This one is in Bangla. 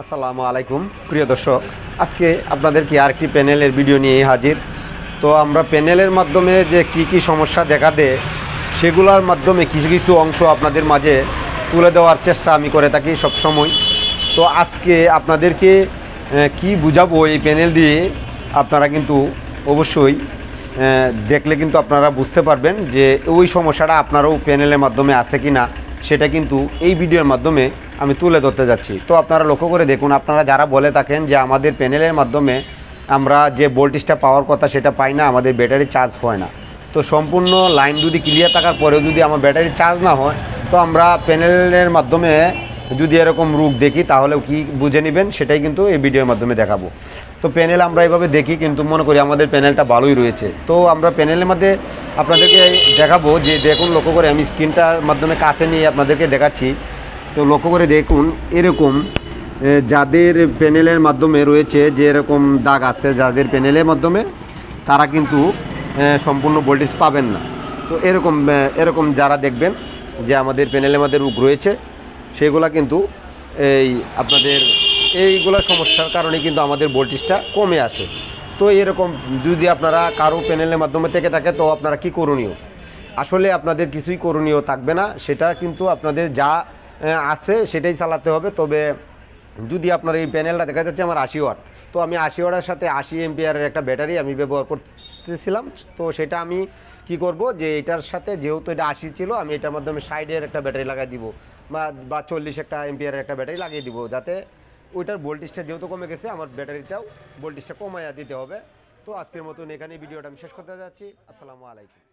আসসালামু আলাইকুম প্রিয় দর্শক, আজকে আপনাদেরকে আরেকটি প্যানেলের ভিডিও নিয়ে হাজির। তো আমরা প্যানেলের মাধ্যমে যে কি সমস্যা দেখা দেয় সেগুলোর মাধ্যমে কিছু কিছু অংশ আপনাদের মাঝে তুলে দেওয়ার চেষ্টা আমি করে থাকি সবসময়। তো আজকে আপনাদেরকে কি বুঝাবো এই প্যানেল দিয়ে আপনারা কিন্তু অবশ্যই দেখলে কিন্তু আপনারা বুঝতে পারবেন যে ওই সমস্যাটা আপনারও প্যানেলের মাধ্যমে আছে কি না, সেটা কিন্তু এই ভিডিওর মাধ্যমে আমি তুলে ধরতে যাচ্ছি। তো আপনারা লক্ষ্য করে দেখুন, আপনারা যারা বলে থাকেন যে আমাদের প্যানেলের মাধ্যমে আমরা যে ভোল্টেজটা পাওয়ার কথা সেটা পাই না, আমাদের ব্যাটারি চার্জ হয় না। তো সম্পূর্ণ লাইন যদি ক্লিয়ার থাকার পরেও যদি আমার ব্যাটারি চার্জ না হয়, তো আমরা প্যানেলের মাধ্যমে যদি এরকম রোগ দেখি তাহলে কি বুঝে নেবেন সেটাই কিন্তু এই ভিডিওর মাধ্যমে দেখাবো। তো প্যানেল আমরা এইভাবে দেখি, কিন্তু মনে করি আমাদের প্যানেলটা ভালোই রয়েছে। তো আমরা প্যানেলের মধ্যে আপনাদেরকে দেখাবো যে দেখুন, লক্ষ্য করে আমি স্ক্রিনটার মাধ্যমে কাছে নিয়ে আপনাদেরকে দেখাচ্ছি। তো লক্ষ্য করে দেখুন, এরকম যাদের প্যানেলের মাধ্যমে রয়েছে যে এরকম দাগ আছে, যাদের প্যানেলের মাধ্যমে তারা কিন্তু সম্পূর্ণ ভোল্টেজ পাবেন না। তো এরকম যারা দেখবেন যে আমাদের প্যানেলের মধ্যে রোগ রয়েছে, সেগুলা কিন্তু আপনাদের এইগুলা সমস্যার কারণে কিন্তু আমাদের ভোল্টেজটা কমে আসে। তো এরকম যদি আপনারা কারো প্যানেলের মাধ্যমে থেকে থাকে, তো আপনারা কি করণীয়? আসলে আপনাদের কিছুই করণীয় থাকবে না, সেটা কিন্তু আপনাদের যা আছে সেটাই চালাতে হবে। তবে যদি আপনার এই প্যানেলটা দেখা যাচ্ছে আমার 80 ওয়াট, তো আমি 80 ওয়াটের সাথে 80 এম্পিয়ারের একটা ব্যাটারি আমি ব্যবহার করতেছিলাম। তো সেটা আমি কি করব, যে এটার সাথে যেহেতু এটা 80 ছিল, আমি এটার মাধ্যমে সাইডের একটা ব্যাটারি লাগাই দিব, বা 40 একটা এম্পিয়ারের একটা ব্যাটারি লাগিয়ে দিব, যাতে ওইটার ভোল্টেজটা যেহেতু কমে গেছে আমার ব্যাটারিটাও ভোল্টেজটা কমাইয়া দিতে হবে। তো আজকের মতন এখানে ভিডিওটা আমি শেষ করতে যাচ্ছি। আসসালামু আলাইকুম।